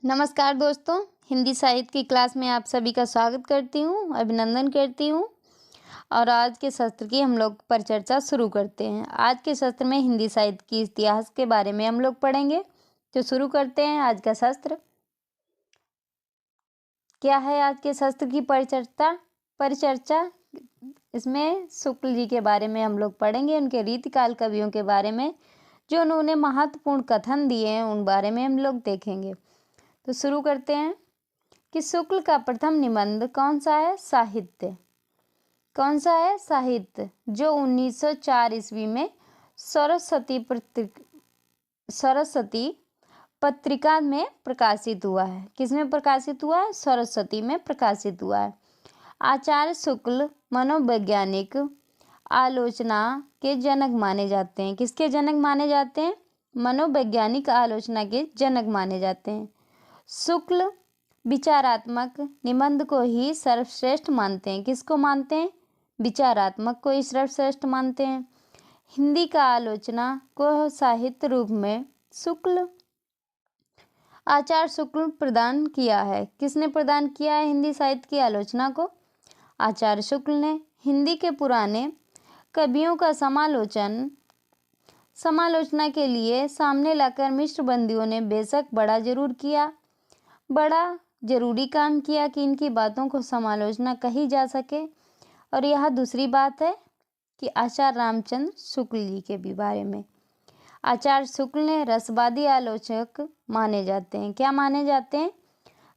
नमस्कार दोस्तों, हिंदी साहित्य की क्लास में आप सभी का स्वागत करती हूँ, अभिनंदन करती हूँ। और आज के सत्र की हम लोग परिचर्चा शुरू करते हैं। आज के सत्र में हिंदी साहित्य की इतिहास के बारे में हम लोग पढ़ेंगे। तो शुरू करते हैं आज का सत्र। क्या है आज के सत्र की परिचर्चा? इसमें शुक्ल जी के बारे में हम लोग पढ़ेंगे, उनके रीतिकाल कवियों के बारे में, जो उन्होंने महत्वपूर्ण कथन दिए हैं उन बारे में हम लोग देखेंगे। तो शुरू करते हैं कि शुक्ल का प्रथम निबंध कौन सा है? साहित्य। कौन सा है? साहित्य, जो 1904 ईस्वी में सरस्वती पत्रिका में प्रकाशित हुआ है। किसमें प्रकाशित हुआ है? सरस्वती में प्रकाशित हुआ है। आचार्य शुक्ल मनोवैज्ञानिक आलोचना के जनक माने जाते हैं। किसके जनक माने जाते हैं? मनोवैज्ञानिक आलोचना के जनक माने जाते हैं। शुक्ल विचारात्मक निबंध को ही सर्वश्रेष्ठ मानते हैं। किसको मानते हैं? विचारात्मक को ही सर्वश्रेष्ठ मानते हैं। हिंदी का आलोचना को साहित्य रूप में आचार्य शुक्ल प्रदान किया है। किसने प्रदान किया है हिंदी साहित्य की आलोचना को? आचार्य शुक्ल ने। हिंदी के पुराने कवियों का समालोचना के लिए सामने लाकर मिश्र बंदियों ने बेशक बड़ा जरूरी काम किया कि इनकी बातों को समालोचना कही जा सके। और यह दूसरी बात है कि आचार्य रामचंद्र शुक्ल जी के भी बारे में। आचार्य शुक्ल ने रसवादी आलोचक माने जाते हैं। क्या माने जाते हैं?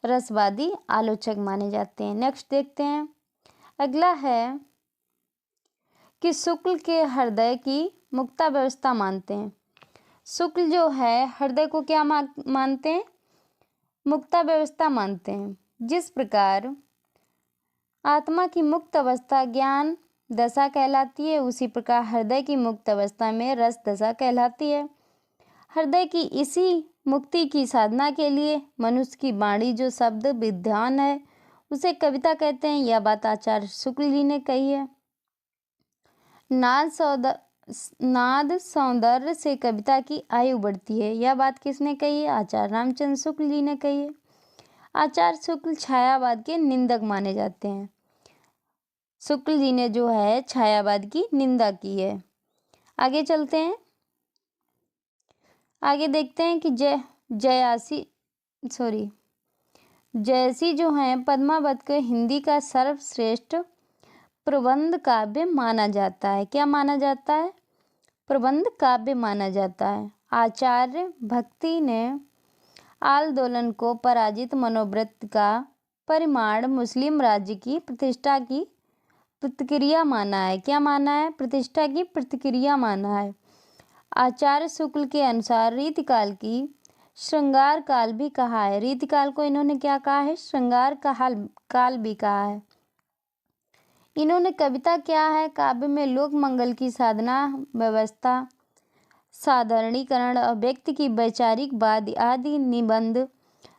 रसवादी आलोचक माने जाते हैं। नेक्स्ट देखते हैं। अगला है कि शुक्ल के हृदय की मुक्ता व्यवस्था मानते हैं। शुक्ल जो है हृदय को क्या मानते हैं? मुक्ता व्यवस्था मानते हैं। जिस प्रकार आत्मा की मुक्त अवस्था ज्ञान दशा कहलाती है, उसी प्रकार हृदय की मुक्त अवस्था में रस दशा कहलाती है। हृदय की इसी मुक्ति की साधना के लिए मनुष्य की वाणी जो शब्द विद्वान है उसे कविता कहते हैं। यह बात आचार्य शुक्ल जी ने कही है। नाद सौंदर्य से कविता की आयु बढ़ती है। यह बात किसने कही है? आचार्य रामचंद्र शुक्ल जी ने कही है। आचार्य शुक्ल छायावाद के निंदक माने जाते हैं। शुक्ल जी ने जो है छायावाद की निंदा की है। आगे चलते हैं। आगे देखते हैं कि जयसी जो है पद्मावत को हिंदी का सर्वश्रेष्ठ प्रबंध काव्य माना जाता है। क्या माना जाता है? प्रबंध काव्य माना जाता है। आचार्य भक्ति ने आंदोलन को पराजित मनोवृत्ति का परिमाण मुस्लिम राज्य की प्रतिष्ठा की प्रतिक्रिया माना है। क्या माना है? प्रतिष्ठा की प्रतिक्रिया माना है। आचार्य शुक्ल के अनुसार रीतिकाल की श्रृंगार काल भी कहा है। रीतिकाल को इन्होंने क्या कहा है? श्रृंगार काल भी कहा है। इन्होंने कविता क्या है? काव्य में लोक मंगल की साधना, व्यवस्था, साधारणीकरण और व्यक्ति की वैचारिकवाद आदि निबंध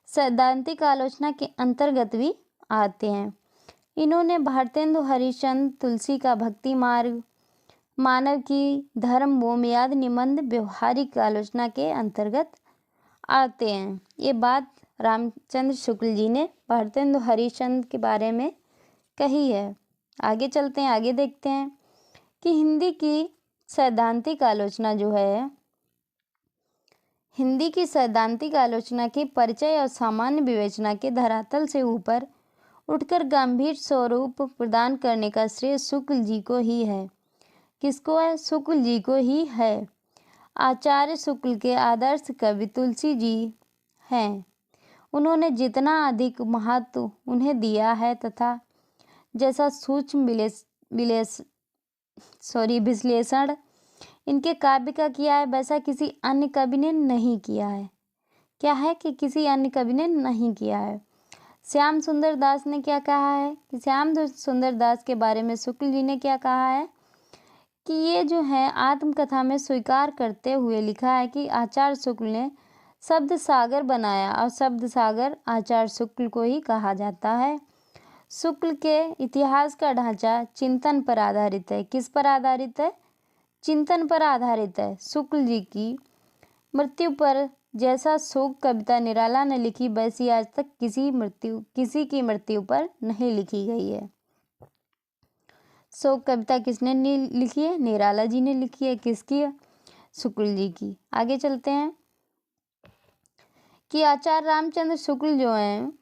सैद्धांतिक आलोचना के अंतर्गत भी आते हैं। इन्होंने भारतेंदु हरिश्चंद्र तुलसी का भक्ति मार्ग, मानव की धर्म भूमि आदि निबंध व्यवहारिक आलोचना के अंतर्गत आते हैं। ये बात रामचंद्र शुक्ल जी ने भारतेंदु हरिश्चंद्र के बारे में कही है। आगे चलते हैं। आगे देखते हैं कि हिंदी की सैद्धांतिक आलोचना जो है, हिंदी की सैद्धांतिक आलोचना के परिचय और सामान्य विवेचना के धरातल से ऊपर उठकर गंभीर स्वरूप प्रदान करने का श्रेय शुक्ल जी को ही है। किसको है? शुक्ल जी को ही है। आचार्य शुक्ल के आदर्श कवि तुलसी जी हैं। उन्होंने जितना अधिक महत्व उन्हें दिया है तथा जैसा सूक्ष्म विश्लेषण इनके काव्य का किया है वैसा किसी अन्य कवि ने नहीं किया है। क्या है कि किसी अन्य कवि ने नहीं किया है। श्याम सुंदर दास ने क्या कहा है कि श्याम सुंदर दास के बारे में शुक्ल जी ने क्या कहा है कि ये जो है आत्मकथा में स्वीकार करते हुए लिखा है कि आचार्य शुक्ल ने शब्द सागर बनाया और शब्द सागर आचार्य शुक्ल को ही कहा जाता है। शुक्ल के इतिहास का ढांचा चिंतन पर आधारित है। किस पर आधारित है? चिंतन पर आधारित है। शुक्ल जी की मृत्यु पर जैसा शोक कविता निराला ने लिखी वैसी आज तक किसी की मृत्यु पर नहीं लिखी गई है। शोक कविता किसने लिखी है? निराला जी ने लिखी है। किसकी है? शुक्ल जी की। आगे चलते हैं कि आचार्य रामचंद्र शुक्ल जो हैं,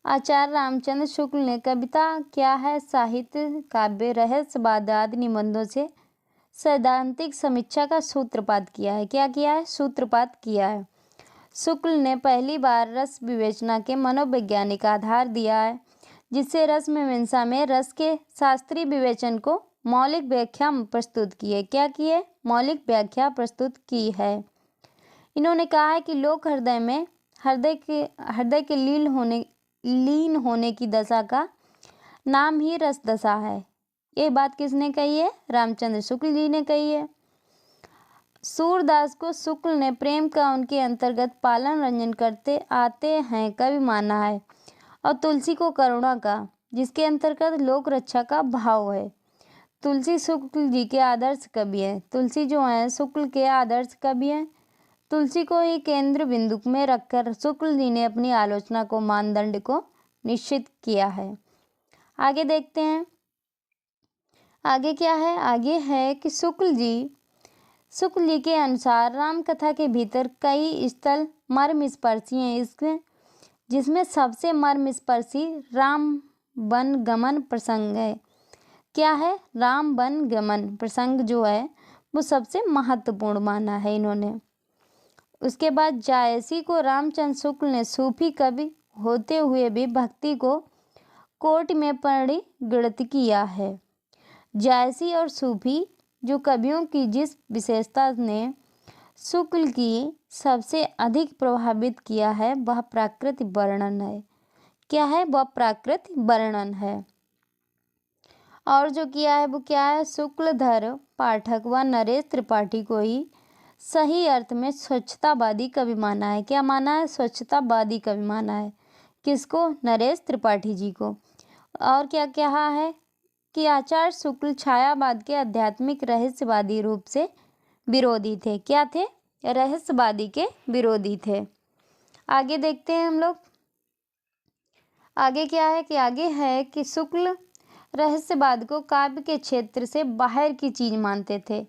आचार्य रामचंद्र शुक्ल ने कविता क्या है, साहित्य, काव्य, रहस्यवाद आदि निबंधों से सैद्धांतिक समीक्षा का सूत्रपात किया है। क्या किया है? सूत्रपात किया है। शुक्ल ने पहली बार रस विवेचना के मनोवैज्ञानिक आधार दिया है, जिससे रस मीमांसा में रस के शास्त्रीय विवेचन को मौलिक व्याख्या प्रस्तुत की है। क्या की है? मौलिक व्याख्या प्रस्तुत की है। इन्होंने कहा है कि लोक हृदय में हृदय के लीन होने की दशा का नाम ही रस दशा है। ये बात किसने कही है? रामचंद्र शुक्ल जी ने कही है। सूरदास को शुक्ल ने प्रेम का उनके अंतर्गत पालन रंजन करते आते हैं कवि माना है, और तुलसी को करुणा का, जिसके अंतर्गत लोक रक्षा का भाव है। तुलसी शुक्ल जी के आदर्श कवि हैं। तुलसी जो हैं शुक्ल के आदर्श कवि हैं। तुलसी को ही केंद्र बिंदु में रखकर शुक्ल जी ने अपनी आलोचना को मानदंड को निश्चित किया है। आगे देखते हैं, आगे क्या है? आगे है कि शुक्ल जी के अनुसार राम कथा के भीतर कई स्थल मर्मस्पर्शी हैं, इसमें जिसमें सबसे मर्मस्पर्शी राम वन गमन प्रसंग है। क्या है? राम वन गमन प्रसंग जो है वो सबसे महत्वपूर्ण माना है इन्होंने। उसके बाद जायसी को रामचंद्र शुक्ल ने सूफी कवि होते हुए भी भक्ति को कोट में परिगणित किया है। जायसी और सूफी जो कवियों की जिस विशेषता ने शुक्ल की सबसे अधिक प्रभावित किया है वह प्राकृतिक वर्णन है। क्या है? वह प्राकृतिक वर्णन है। और जो किया है वो क्या है? शुक्लधर पाठक व नरेश त्रिपाठी को ही सही अर्थ में स्वच्छतावादी कवि माना है। क्या माना है? स्वच्छतावादी कवि माना है। किसको? नरेश त्रिपाठी जी को। और क्या कहा है कि आचार्य शुक्ल छायावाद के आध्यात्मिक रहस्यवादी रूप से विरोधी थे। क्या थे? रहस्यवादी के विरोधी थे। आगे देखते हैं हम लोग, आगे क्या है कि आगे है कि शुक्ल रहस्यवाद को काव्य के क्षेत्र से बाहर की चीज मानते थे।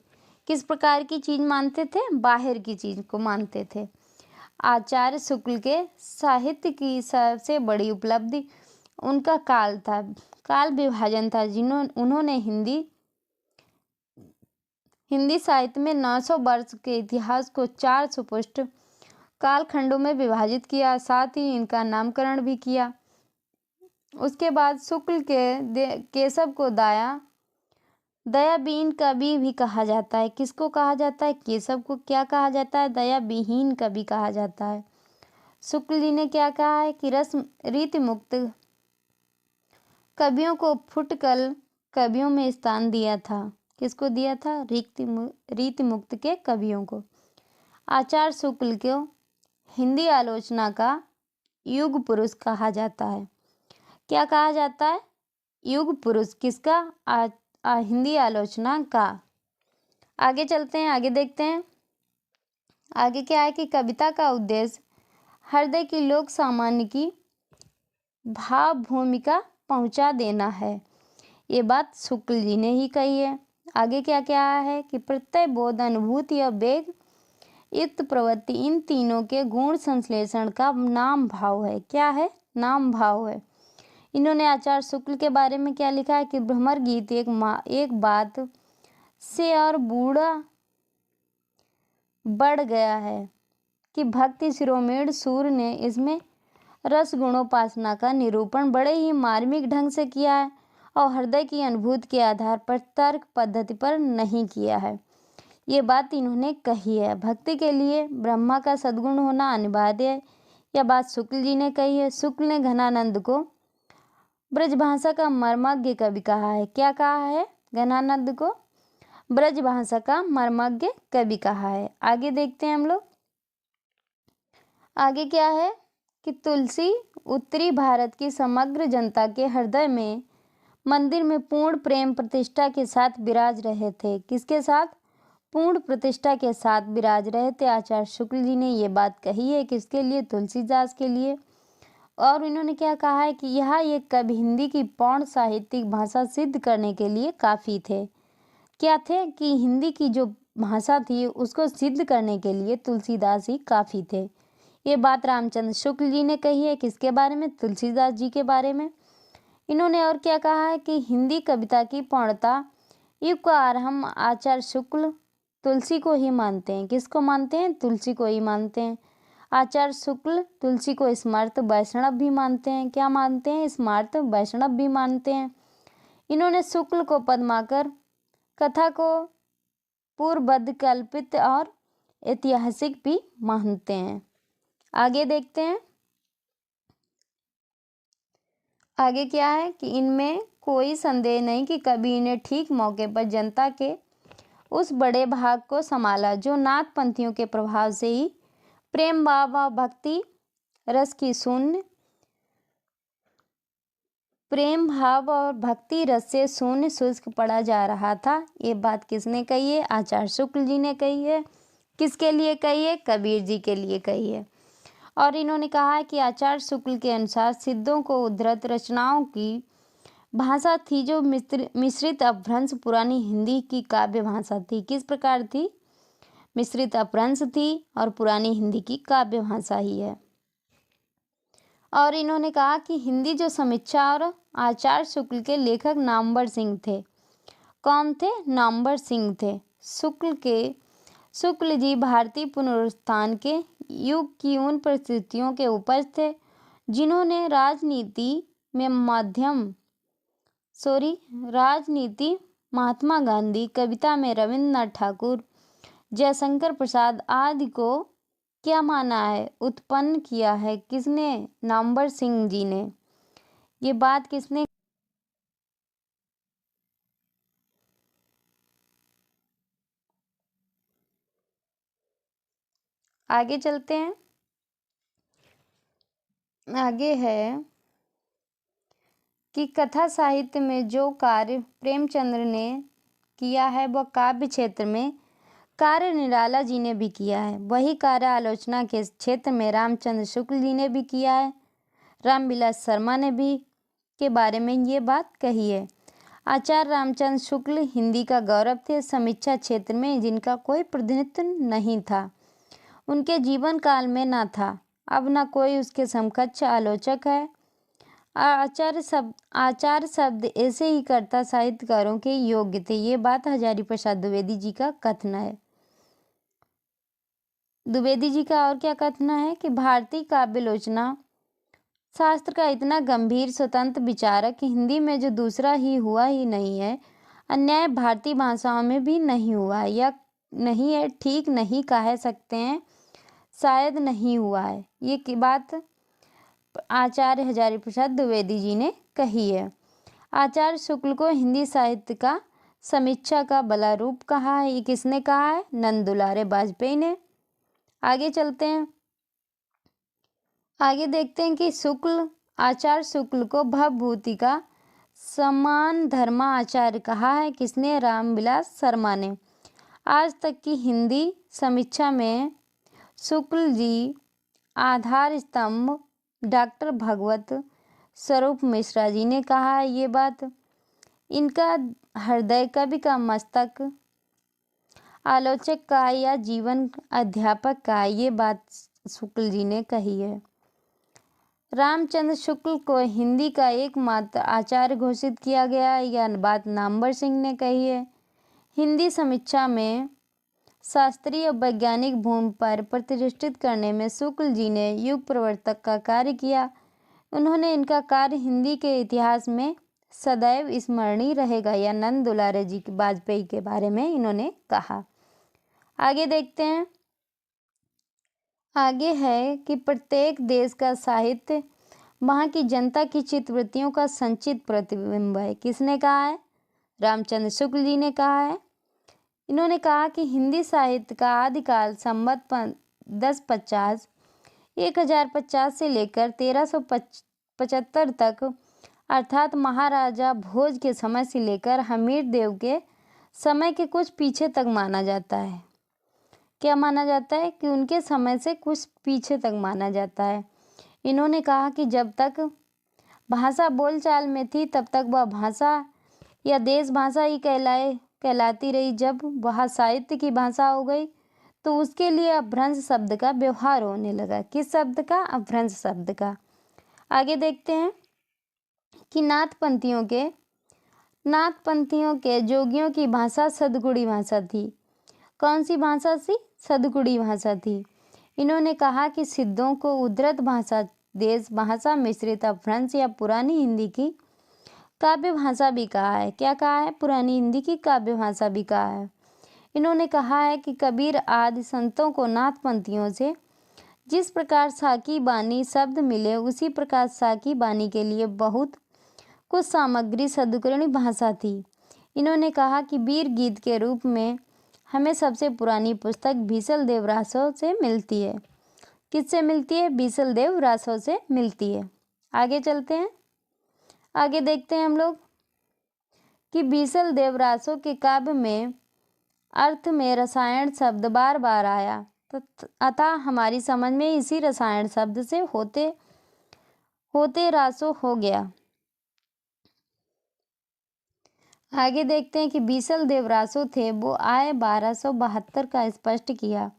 किस प्रकार की चीज मानते थे? बाहर की चीज को मानते थे। आचार्य शुक्ल के साहित्य की सबसे बड़ी उपलब्धि उनका काल विभाजन था। उन्होंने हिंदी साहित्य में 900 वर्ष के इतिहास को 400 पुष्ट कालखंडों में विभाजित किया, साथ ही इनका नामकरण भी किया। उसके बाद शुक्ल के केशव को दयाविहीन कवि भी कहा जाता है। किसको कहा जाता है? केशव को क्या कहा जाता है? दयाविहीन कवि कहा जाता है। शुक्ल जी ने क्या कहा है कि रीति मुक्त कवियों को फुटकल कवियों में स्थान दिया था। किसको दिया था? रीति मुक्त के कवियों को। आचार्य शुक्ल को हिंदी आलोचना का युग पुरुष कहा जाता है। क्या कहा जाता है? युग पुरुष। किसका? हिंदी आलोचना का। आगे चलते हैं, आगे देखते हैं। आगे क्या है कि कविता का उद्देश्य हृदय की लोक सामान्य की भाव भूमिका पहुंचा देना है। ये बात शुक्ल जी ने ही कही है। आगे क्या क्या है कि प्रत्यय, बोध, अनुभूति और वेग युक्त प्रवृत्ति, इन तीनों के गुण संश्लेषण का नाम भाव है। क्या है? नाम भाव है। इन्होंने आचार्य शुक्ल के बारे में क्या लिखा है कि भ्रमर गीत एक बात से और बूढ़ा बढ़ गया है कि भक्ति शिरोमेण सूर ने इसमें रस गुणोपासना का निरूपण बड़े ही मार्मिक ढंग से किया है और हृदय की अनुभूति के आधार पर तर्क पद्धति पर नहीं किया है। ये बात इन्होंने कही है। भक्ति के लिए ब्रह्मा का सद्गुण होना अनिवार्य है। यह बात शुक्ल जी ने कही है। शुक्ल ने घनानंद को ब्रजभाषा का मर्मज्ञ कवि कहा है। क्या कहा है? घनानंद को ब्रजभाषा का मर्मज्ञ कवि कहा है। आगे देखते हैं हम लोग, आगे क्या है कि तुलसी उत्तरी भारत की समग्र जनता के हृदय में मंदिर में पूर्ण प्रेम प्रतिष्ठा के साथ विराज रहे थे। किसके साथ? पूर्ण प्रतिष्ठा के साथ विराज रहे थे। आचार्य शुक्ल जी ने ये बात कही है किसके लिए? तुलसीदास के लिए। और इन्होंने क्या कहा है कि यह एक कवि हिंदी की पौर्ण साहित्यिक भाषा सिद्ध करने के लिए काफ़ी थे। क्या थे? कि हिंदी की जो भाषा थी उसको सिद्ध करने के लिए तुलसीदास ही काफ़ी थे। ये बात रामचंद्र शुक्ल जी ने कही है किसके बारे में? तुलसीदास जी के बारे में। इन्होंने और क्या कहा है कि हिंदी कविता की पूर्णता युग का आरंभ आचार्य शुक्ल तुलसी को ही मानते हैं। किसको मानते हैं? तुलसी को ही मानते हैं। आचार्य शुक्ल तुलसी को स्मार्त वैष्णव भी मानते हैं। क्या मानते हैं? स्मार्त वैष्णव भी मानते हैं। इन्होंने शुक्ल को पद्माकर कथा को पूर्वबद्ध, कल्पित और ऐतिहासिक भी मानते हैं। आगे देखते हैं आगे क्या है कि इनमें कोई संदेह नहीं कि कवि ने ठीक मौके पर जनता के उस बड़े भाग को संभाला जो नाथपंथियों के प्रभाव से ही प्रेम भाव व भक्ति रस की शून्य प्रेम भाव और भक्ति रस से शून्य शुष्क पड़ा जा रहा था। ये बात किसने कही है? आचार्य शुक्ल जी ने कही है। किसके लिए कही है? कबीर जी के लिए कही है। और इन्होंने कहा है कि आचार्य शुक्ल के अनुसार सिद्धों को उद्धृत रचनाओं की भाषा थी जो मिश्रित अपभ्रंश पुरानी हिंदी की काव्य भाषा थी। किस प्रकार थी? मिश्रित अपभ्रंश थी और पुरानी हिंदी की काव्य भाषा ही है। और इन्होंने कहा कि हिंदी जो समीक्षा और आचार्य शुक्ल के लेखक नामवर सिंह थे। कौन थे? नामवर सिंह थे। शुक्ल जी भारतीय पुनरुत्थान के युग की उन परिस्थितियों के उपज थे जिन्होंने राजनीति महात्मा गांधी, कविता में रविन्द्रनाथ ठाकुर, जयशंकर प्रसाद आदि को क्या माना है? उत्पन्न किया है। किसने? नामवर सिंह जी ने। ये बात किसने? आगे चलते हैं। आगे है कि कथा साहित्य में जो कार्य प्रेमचंद्र ने किया है वह काव्य क्षेत्र में कार्य निराला जी ने भी किया है। वही कार्य आलोचना के क्षेत्र में रामचंद्र शुक्ल जी ने भी किया है। रामविलास शर्मा ने भी के बारे में ये बात कही है। आचार्य रामचंद्र शुक्ल हिंदी का गौरव थे समीक्षा क्षेत्र में जिनका कोई प्रतिनिधित्व नहीं था, उनके जीवन काल में ना था, अब ना कोई उसके समकक्ष आलोचक है। आचार्य शब्द ऐसे ही कर्ता साहित्यकारों के योग्य थे। ये बात हजारी प्रसाद द्विवेदी जी का कथन है। द्विवेदी जी का और क्या कथन है कि भारतीय काव्यलोचना शास्त्र का इतना गंभीर स्वतंत्र विचारक हिंदी में जो दूसरा ही हुआ ही नहीं है, अन्याय भारतीय भाषाओं में भी नहीं हुआ है, या नहीं है, ठीक नहीं कह सकते हैं, शायद नहीं हुआ है। ये की बात आचार्य हजारी प्रसाद द्विवेदी जी ने कही है। आचार्य शुक्ल को हिंदी साहित्य का समीक्षा का बला रूप कहा है। ये किसने कहा है? नंद दुलारे वाजपेयी ने। आगे चलते हैं। आगे देखते हैं कि आचार्य शुक्ल को भवभूति का समान धर्मा आचार्य कहा है। किसने? रामविलास शर्मा ने। आज तक की हिंदी समीक्षा में शुक्ल जी आधार स्तंभ डॉक्टर भगवत स्वरूप मिश्रा जी ने कहा है। ये बात इनका हृदय कवि का मस्तक आलोचक का या जीवन अध्यापक का, ये बात शुक्ल जी ने कही है। रामचंद्र शुक्ल को हिंदी का एकमात्र आचार्य घोषित किया गया, यह बात नामवर सिंह ने कही है। हिंदी समीक्षा में शास्त्रीय और वैज्ञानिक भूमि पर प्रतिष्ठित करने में शुक्ल जी ने युग प्रवर्तक का कार्य किया। उन्होंने इनका कार्य हिंदी के इतिहास में सदैव स्मरणीय रहेगा, या नंद दुलारे जी के वाजपेयी के बारे में इन्होंने कहा। आगे देखते हैं। आगे है कि प्रत्येक देश का साहित्य वहाँ की जनता की चित्तवृत्तियों का संचित प्रतिबिंब है। किसने कहा है? रामचंद्र शुक्ल जी ने कहा है। इन्होंने कहा कि हिंदी साहित्य का आदिकाल संवत 1050 से लेकर 1375 तक, अर्थात महाराजा भोज के समय से लेकर हमीर देव के समय के कुछ पीछे तक माना जाता है। क्या माना जाता है? कि उनके समय से कुछ पीछे तक माना जाता है। इन्होंने कहा कि जब तक भाषा बोलचाल में थी तब तक वह भाषा या देश भाषा ही कहलाती रही। जब वह साहित्य की भाषा हो गई तो उसके लिए अपभ्रंश शब्द का व्यवहार होने लगा। किस शब्द का? अपभ्रंश शब्द का। आगे देखते हैं कि नाथपंथियों के जोगियों की भाषा सदगुणी भाषा थी। कौन सी भाषा थी? सदगुणी भाषा थी। इन्होंने कहा कि सिद्धों को उद्धृत भाषा, देश भाषा, मिश्रित अपभ्रंश या पुरानी हिंदी की काव्य भाषा भी कहा है। क्या कहा है? पुरानी हिंदी की काव्य भाषा भी कहा है। इन्होंने कहा है कि कबीर आदि संतों को नाथपंथियों से जिस प्रकार साकी बानी शब्द मिले उसी प्रकार साकी बानी के लिए बहुत कुछ सामग्री सदगुणी भाषा थी। इन्होंने कहा कि वीर गीत के रूप में हमें सबसे पुरानी पुस्तक बीसल देव रासो से मिलती है। किससे मिलती है? बीसल देव रासो से मिलती है। आगे चलते हैं, आगे देखते हैं हम लोग कि बीसल देव रासो के काव्य में अर्थ में रसायन शब्द बार बार आया, अतः हमारी समझ में इसी रसायन शब्द से होते होते रासो हो गया। आगे देखते हैं कि बीसल देव रासो थे, वो आए 1272 का स्पष्ट किया।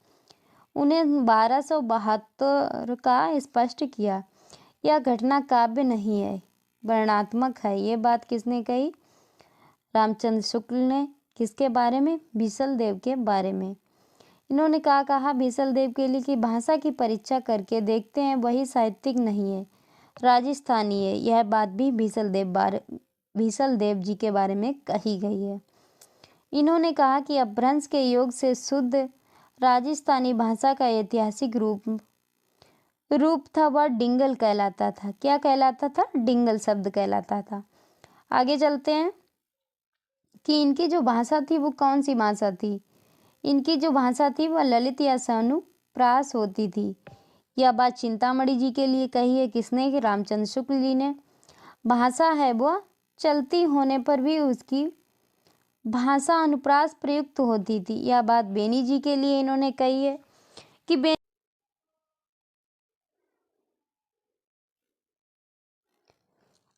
उन्हें 1272 का स्पष्ट किया। यह घटना काव्य नहीं है, वर्णनात्मक है। ये बात किसने कही? रामचंद्र शुक्ल ने। किसके बारे में? बीसल देव के बारे में। इन्होंने कहा बीसल देव के लिए कि भाषा की परीक्षा करके देखते हैं, वही साहित्यिक नहीं है, राजस्थानी है। यह बात भी बीसल देव जी के बारे में कही गई है। इन्होंने कहा कि अपभ्रंश के योग से शुद्ध राजस्थानी भाषा का ऐतिहासिक रूप था, वह डिंगल कहलाता था। क्या कहलाता था? डिंगल शब्द कहलाता था। आगे चलते हैं कि इनकी जो भाषा थी वो कौन सी भाषा थी? इनकी जो भाषा थी वह ललित या अनुप्रास होती थी। यह बात चिंतामणि जी के लिए कही है। किसने? कि रामचंद्र शुक्ल जी ने। भाषा है वह चलती होने पर भी उसकी भाषा अनुप्रास प्रयुक्त होती थी। यह बात बेनी जी के लिए इन्होंने कही है कि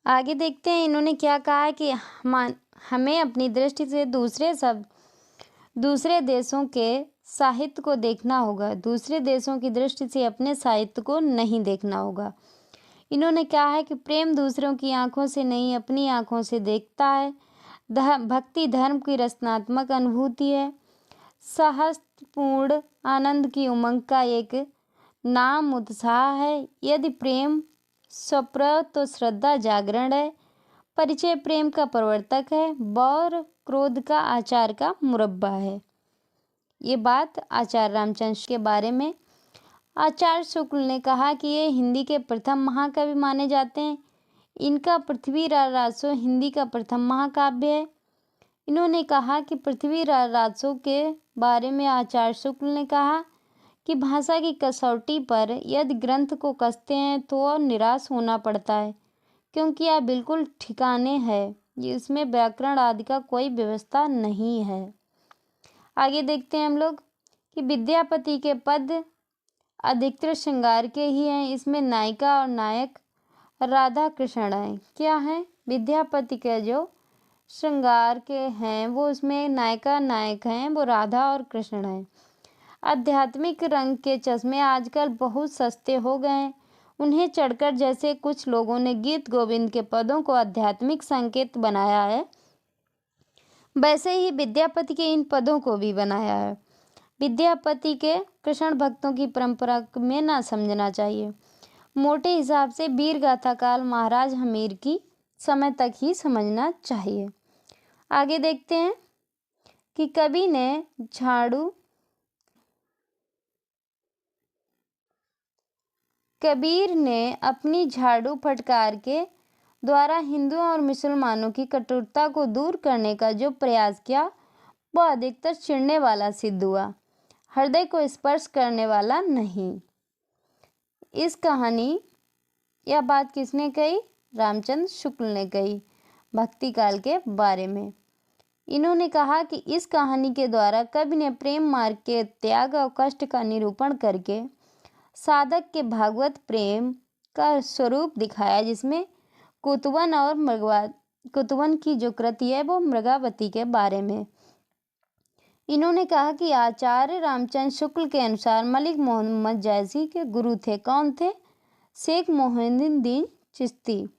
आगे देखते हैं इन्होंने क्या कहा है कि हमें अपनी दृष्टि से दूसरे देशों के साहित्य को देखना होगा, दूसरे देशों की दृष्टि से अपने साहित्य को नहीं देखना होगा। इन्होंने कहा है कि प्रेम दूसरों की आंखों से नहीं अपनी आंखों से देखता है। भक्ति धर्म की रचनात्मक अनुभूति है, साहसपूर्ण आनंद की उमंग का एक नाम उत्साह है। यदि प्रेम स्वप्र तो श्रद्धा जागरण है। परिचय प्रेम का प्रवर्तक है, और क्रोध का आचार का मुरब्बा है। ये बात आचार्य रामचंद्र के बारे में आचार्य शुक्ल ने कहा कि ये हिंदी के प्रथम महाकवि माने जाते हैं। इनका पृथ्वीराज रासो हिंदी का प्रथम महाकाव्य है। इन्होंने कहा कि पृथ्वीराज रासो के बारे में आचार्य शुक्ल ने कहा कि भाषा की कसौटी पर यदि ग्रंथ को कसते हैं तो निराश होना पड़ता है, क्योंकि यह बिल्कुल ठिकाने है, इसमें व्याकरण आदि का कोई व्यवस्था नहीं है। आगे देखते हैं हम लोग कि विद्यापति के पद अधिकतर श्रृंगार के ही हैं। इसमें नायिका और नायक राधा कृष्ण हैं। क्या है? विद्यापति के जो श्रृंगार के हैं वो उसमें नायिका नायक हैं, वो राधा और कृष्ण हैं। आध्यात्मिक रंग के चश्मे आजकल बहुत सस्ते हो गए हैं। उन्हें चढ़कर जैसे कुछ लोगों ने गीत गोविंद के पदों को आध्यात्मिक संकेत बनाया है, वैसे ही विद्यापति के इन पदों को भी बनाया है। विद्यापति के कृष्ण भक्तों की परंपरा में ना समझना चाहिए। मोटे हिसाब से वीर गाथा काल महाराज हमीर की समय तक ही समझना चाहिए। आगे देखते हैं कि कबीर ने अपनी झाड़ू फटकार के द्वारा हिंदुओं और मुसलमानों की कटुरता को दूर करने का जो प्रयास किया वह अधिकतर चिढ़ने वाला सिद्ध हुआ, हृदय को स्पर्श करने वाला नहीं। इस कहानी यह बात किसने कही? रामचंद्र शुक्ल ने कही भक्ति काल के बारे में। इन्होंने कहा कि इस कहानी के द्वारा कवि ने प्रेम मार्ग के त्याग और कष्ट का निरूपण करके साधक के भागवत प्रेम का स्वरूप दिखाया, जिसमें कुतवन की जो कृति है वो मृगावती के बारे में। इन्होंने कहा कि आचार्य रामचंद्र शुक्ल के अनुसार मलिक मोहम्मद जायसी के गुरु थे। कौन थे? शेख मोहिउद्दीन चिश्ती।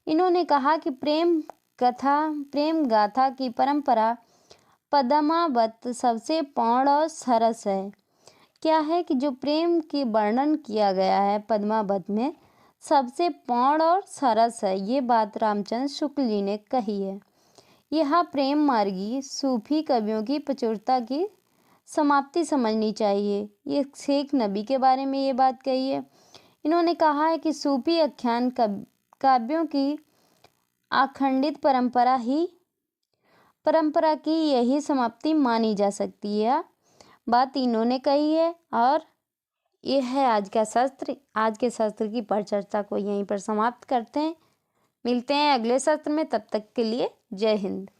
इन्होंने कहा कि प्रेम गाथा की परंपरा पद्मावत सबसे पूर्ण और सरस है। क्या है कि जो प्रेम की वर्णन किया गया है पद्मावत में सबसे पूर्ण और सरस है, ये बात रामचंद्र शुक्ल जी ने कही है। यह प्रेम मार्गी सूफी कवियों की प्रचुरता की समाप्ति समझनी चाहिए। ये शेख नबी के बारे में ये बात कही है। इन्होंने कहा है कि सूफी आख्यान काव्यों की अखंडित परंपरा की यही समाप्ति मानी जा सकती है, बात इन्होंने कही है। और यह है आज का शास्त्र। आज के शास्त्र की परिचर्चा को यहीं पर समाप्त करते हैं। मिलते हैं अगले सत्र में, तब तक के लिए जय हिंद।